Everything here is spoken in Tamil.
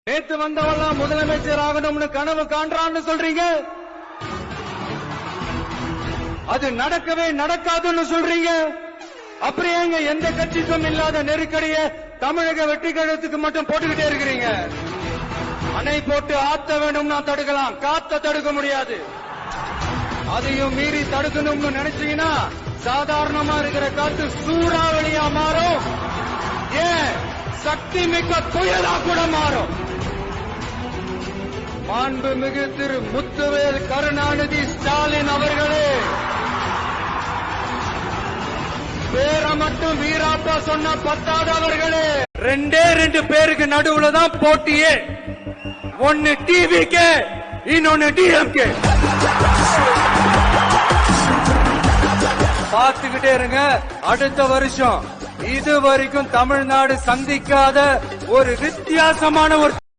நேத்து வந்தவெல்லாம் முதலமைச்சர் ஆகணும்னு கனவு காண்றான்னு சொல்றீங்க, அது நடக்கவே நடக்காதுன்னு சொல்றீங்க. அப்புறம் ஏங்க எந்த கட்சிக்கும் இல்லாத நெருக்கடியை தமிழக வெற்றி கழகத்துக்கு மட்டும் போட்டுக்கிட்டே இருக்கிறீங்க? அணை போட்டு ஆத்த வேணும்னா தடுக்கலாம், காத்த தடுக்க முடியாது. அதையும் மீறி தடுக்கணும்னு நினைச்சீங்கன்னா சாதாரணமா இருக்கிற காத்து சூறாவளியா மாறும், ஏன் சக்தி மிக்க புயலா கூட மாறும். மாண்புமிகு திரு முத்துவேல் கருணாநிதி ஸ்டாலின் அவர்களே, பேரை மட்டும் வீராப்பா சொன்ன பத்தாதவர்களே, ரெண்டு பேருக்கு நடுவுல தான் போட்டியே. ஒன்னு டிவிகே, இன்னொன்னு டிஎம்கே. பார்த்துக்கிட்டே இருங்க, அடுத்த வருஷம் இது வரைக்கும் தமிழ்நாடு சந்திக்காத ஒரு வித்தியாசமான ஒரு